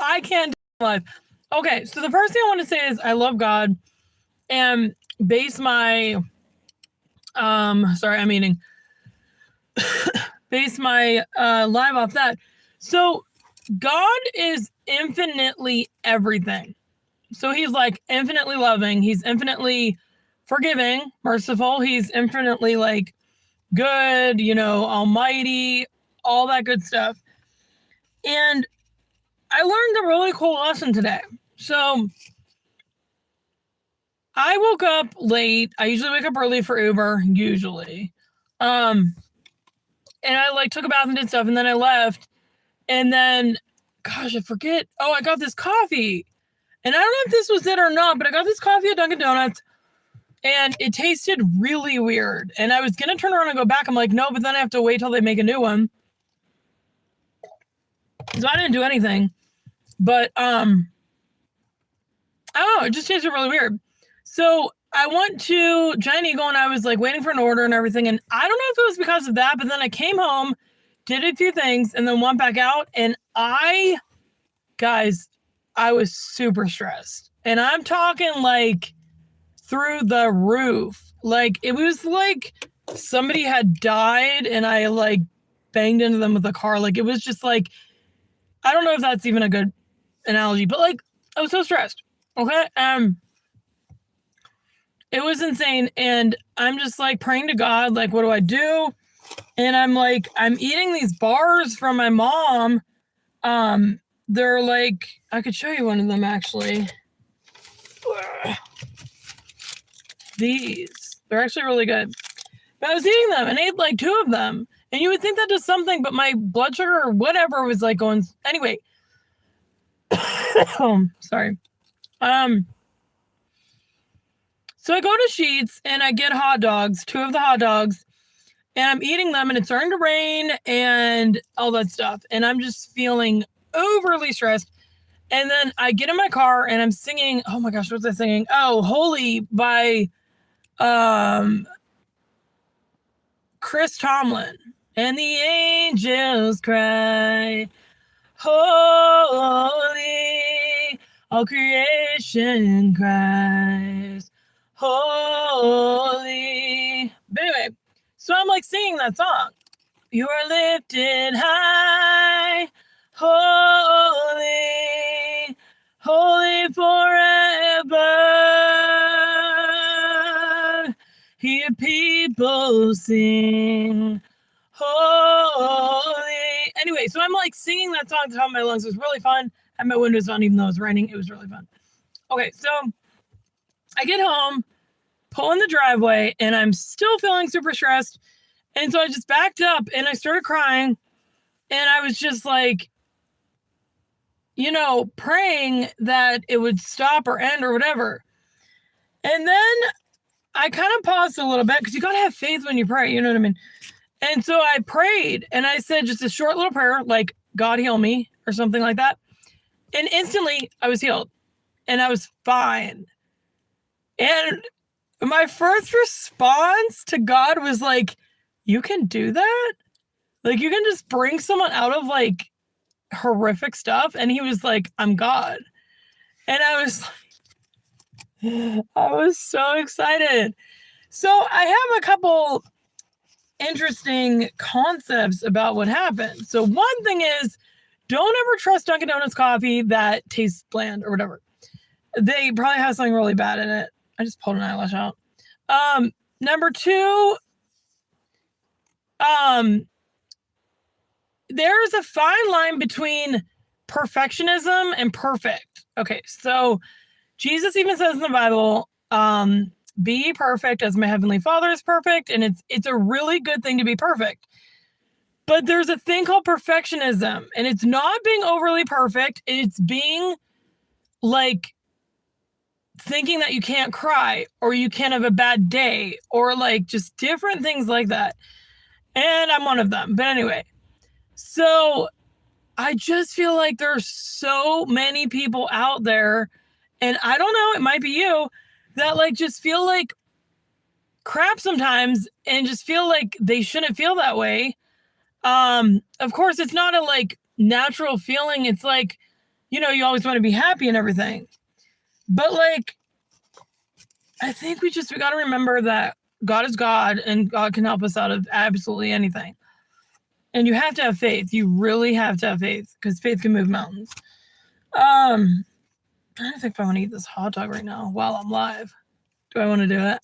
I can't do life. Okay, so the first thing I want to say is I love God and base my sorry, I'm eating. Base my live off that. So God is infinitely everything. So he's like infinitely loving, he's infinitely forgiving, merciful, he's infinitely like good, almighty, all that good stuff. And I learned a really cool lesson today. So I woke up late. I usually wake up early for Uber, usually. And I like took a bath and did stuff, and then I left. And then, gosh, I forget. Oh, I got this coffee. And I don't know if this was it or not, but I got this coffee at Dunkin' Donuts, and it tasted really weird. And I was going to turn around and go back. I'm like, no, but then I have to wait till they make a new one. So I didn't do anything. But, I don't know. It just tasted really weird. So I went to Giant Eagle, and I was like waiting for an order and everything. And I don't know if it was because of that, but then I came home, did a few things, and then went back out. And guys, I was super stressed. And I'm talking like through the roof. Like it was like somebody had died and I like banged into them with a car. Like it was just like, I don't know if that's even a good analogy, but like I was so stressed. Okay. It was insane. And I'm just like praying to God, like, what do I do? And I'm like, I'm eating these bars from my mom. They're like, I could show you one of them actually. These, they're actually really good. But I was eating them and ate like 2 of them. And you would think that does something, but my blood sugar or whatever was like going, anyway. Oh, sorry. So I go to Sheetz and I get hot dogs, 2 of the hot dogs, and I'm eating them and it's starting to rain and all that stuff. And I'm just feeling overly stressed. And then I get in my car and I'm singing, oh my gosh, what was I singing? Oh, Holy by Chris Tomlin. And the angels cry, holy, all creation cries, holy. But anyway, so I'm like singing that song. You are lifted high, holy, holy forever. Hear people sing, holy. Anyway, so I'm like singing that song at the top of my lungs. It was really fun. I had my windows on even though it was raining. It was really fun. Okay, so I get home, pull in the driveway, and I'm still feeling super stressed. And so I just backed up and I started crying. And I was just like, praying that it would stop or end or whatever. And then I kind of paused a little bit because you got to have faith when you pray. You know what I mean? And so I prayed and I said just a short little prayer, like, God heal me or something like that. And instantly I was healed and I was fine. And my first response to God was like, you can do that? Like, you can just bring someone out of like horrific stuff. And he was like, I'm God. And I was so excited. So I have a couple interesting concepts about what happened. So one thing is, don't ever trust Dunkin' Donuts coffee that tastes bland or whatever. They probably have something really bad in it. I just pulled an eyelash out. Number 2, there's a fine line between perfectionism and perfect. Okay, so Jesus even says in the Bible, be perfect as my heavenly Father is perfect. And it's a really good thing to be perfect. But there's a thing called perfectionism, and it's not being overly perfect. It's being like thinking that you can't cry or you can't have a bad day or like just different things like that. And I'm one of them. But anyway, so I just feel like there's so many people out there, and I don't know, it might be you, that like just feel like crap sometimes and just feel like they shouldn't feel that way. Of course, it's not a like natural feeling. It's like you always want to be happy and everything. But like, I think we got to remember that God is God and God can help us out of absolutely anything. And you have to have faith. You really have to have faith because faith can move mountains. I'm trying to think if I want to eat this hot dog right now while I'm live. Do I want to do it?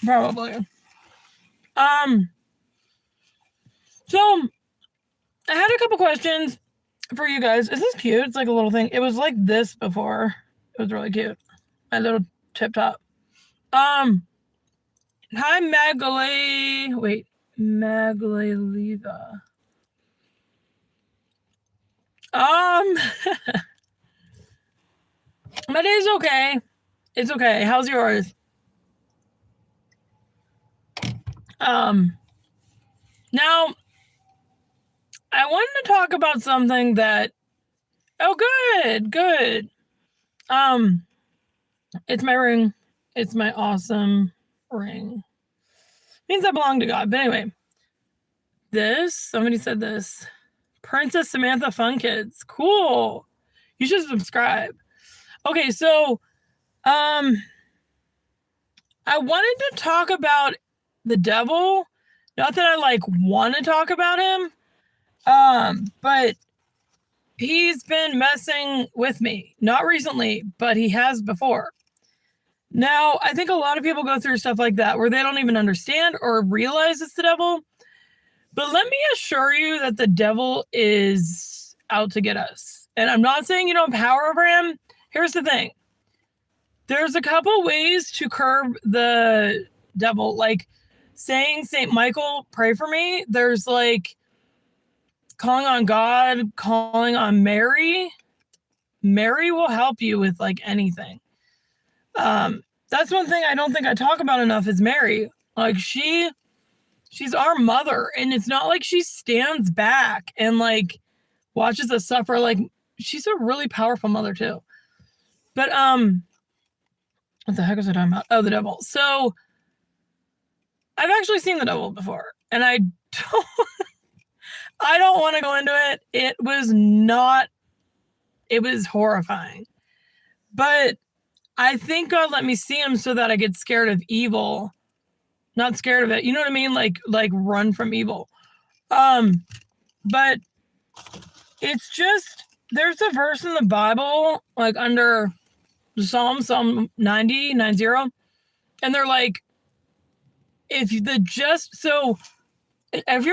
Probably. So I had a couple questions for you guys. Is this cute? It's like a little thing. It was like this before. It was really cute. My little tip top. Hi, Magaleva. My day's okay. It's okay. How's yours? Now, I wanted to talk about something that, good. It's my ring. It's my awesome ring. Means I belong to God. But anyway, somebody said this. Princess Samantha Fun Kids. Cool. You should subscribe. Okay, so, I wanted to talk about the devil. Not that I want to talk about him. But he's been messing with me. Not recently, but he has before. Now, I think a lot of people go through stuff like that where they don't even understand or realize it's the devil. But let me assure you that the devil is out to get us. And I'm not saying you don't have power over him. Here's the thing. There's a couple ways to curb the devil. Like saying, St. Michael, pray for me. There's calling on God, calling on Mary. Mary will help you with anything. That's one thing I don't think I talk about enough is Mary. She's our mother, and it's not like she stands back and watches us suffer. She's a really powerful mother too. But what the heck was I talking about? Oh, the devil. So I've actually seen the devil before, and I don't want to go into it. It was horrifying. But I think God let me see him so that I get scared of evil. Not scared of it. You know what I mean? Like run from evil. But it's just, there's a verse in the Bible, under Psalm 90, and they're if you're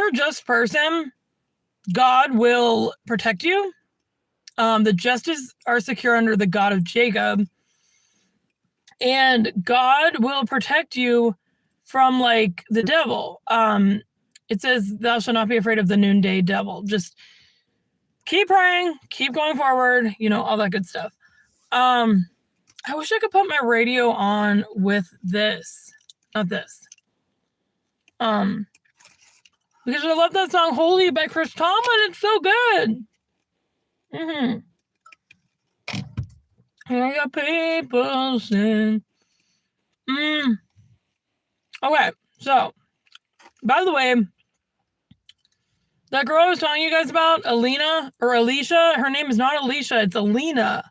a just person, God will protect you. The justies are secure under the God of Jacob. And God will protect you from the devil. It says, thou shalt not be afraid of the noonday devil. Just keep praying, keep going forward, all that good stuff. I wish I could put my radio on with this, not this. Because I love that song Holy by Chris Tomlin. It's so good. I got people sing. Okay, so, by the way, that girl I was telling you guys about, Alina, or Alicia, her name is not Alicia, it's Alina.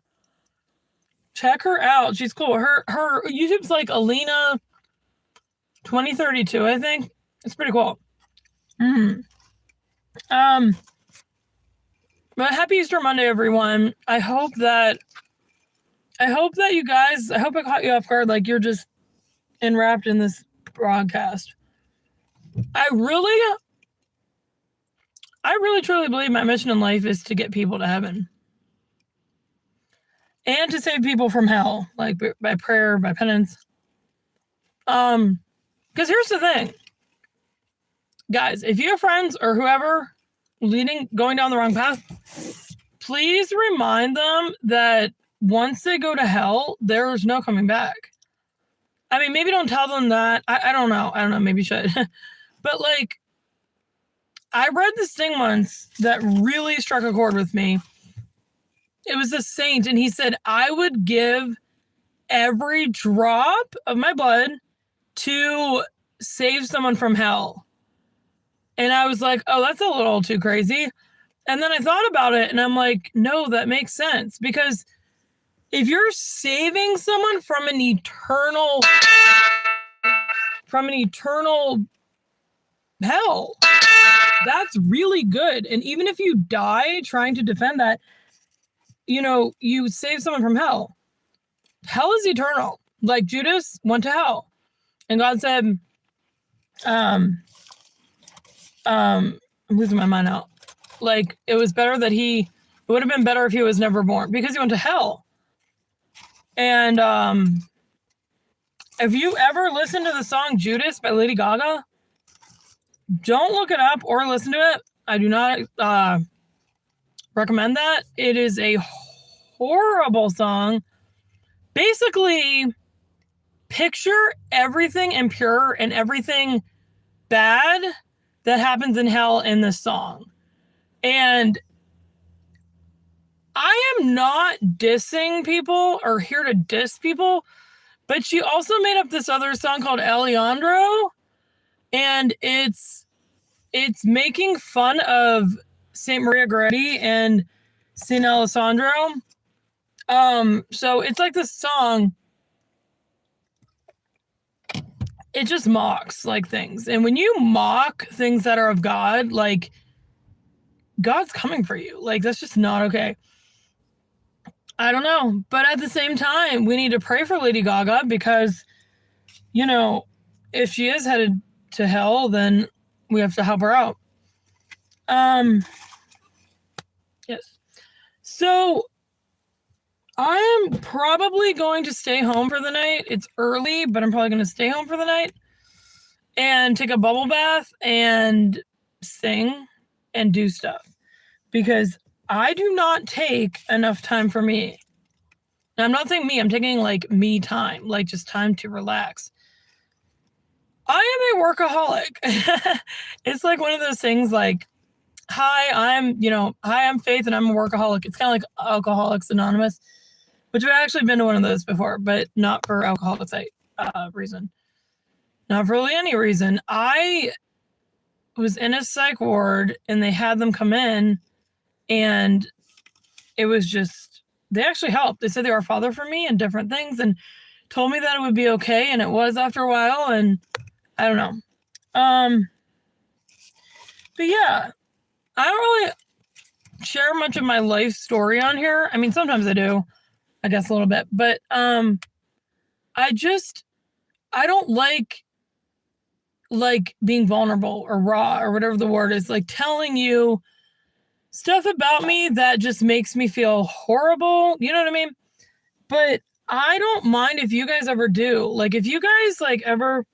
Check her out. She's cool. Her YouTube's Alina 2032, I think. It's pretty cool. But happy Easter Monday, everyone. I hope that you guys, I caught you off guard, you're just enwrapped in this broadcast. I really truly believe my mission in life is to get people to heaven. And to save people from hell, by prayer, by penance. Because here's the thing. Guys, if you have friends or whoever going down the wrong path, please remind them that once they go to hell, there's no coming back. I mean, maybe don't tell them that. I don't know. Maybe you should. But I read this thing once that really struck a chord with me. It was a saint, and he said, I would give every drop of my blood to save someone from hell. And I was like, oh, that's a little too crazy. And then I thought about it and I'm like, no, that makes sense. Because if you're saving someone from an eternal hell, that's really good. And even if you die trying to defend that, you save someone from hell. Hell is eternal. Like Judas went to hell. And God said, I'm losing my mind now. Like, it would have been better if he was never born, because he went to hell. And if you ever listen to the song Judas by Lady Gaga, don't look it up or listen to it. I do not recommend that. It is a horrible song. Basically, picture everything impure and everything bad that happens in hell in this song. And I am not dissing people or here to diss people, but she also made up this other song called Alejandro, and it's making fun of Saint Maria Goretti and Saint Alessandro. So it's like this song, it just mocks like things. And when you mock things that are of God, like, God's coming for you. Like, that's just not okay. I don't know. But at the same time, we need to pray for Lady Gaga because, if she is headed to hell, then we have to help her out. Yes. So I am probably going to stay home for the night. It's early, but I'm probably going to stay home for the night and take a bubble bath and sing and do stuff, because I do not take enough time for me. Now, I'm not saying me, I'm taking like me time, like just time to relax. I am a workaholic. It's like one of those things like, hi, I'm Faith and I'm a workaholic. It's kind of like Alcoholics Anonymous, which I've actually been to one of those before, but not for alcoholics reason. Not for really any reason. I was in a psych ward and they had them come in, and it was just, they actually helped. They said they were a father for me and different things and told me that it would be okay. And it was after a while, and I don't know. But yeah, I don't really share much of my life story on here. I mean, sometimes I do, I guess a little bit, but I don't like being vulnerable or raw or whatever the word is, like telling you stuff about me that just makes me feel horrible. You know what I mean? But I don't mind if you guys ever do. Like, if you guys like ever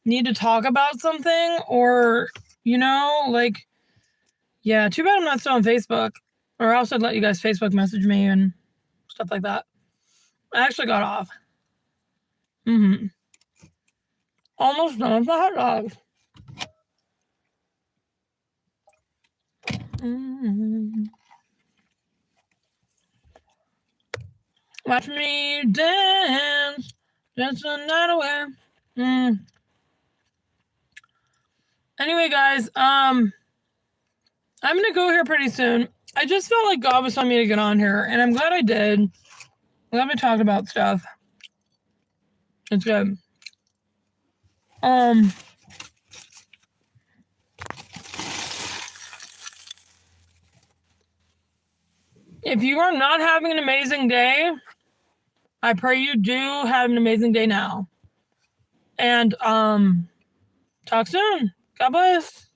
need to talk about something, or, like, yeah, too bad I'm not still on Facebook, or else I'd let you guys Facebook message me and stuff like that. I actually got off. Almost done with the hot dogs. Watch me dance the night away. Anyway, guys, I'm gonna go here pretty soon. I just felt like God was telling me to get on here, and I'm glad I did. I'm glad we talked about stuff. It's good. If you are not having an amazing day, I pray you do have an amazing day now. And talk soon. God bless.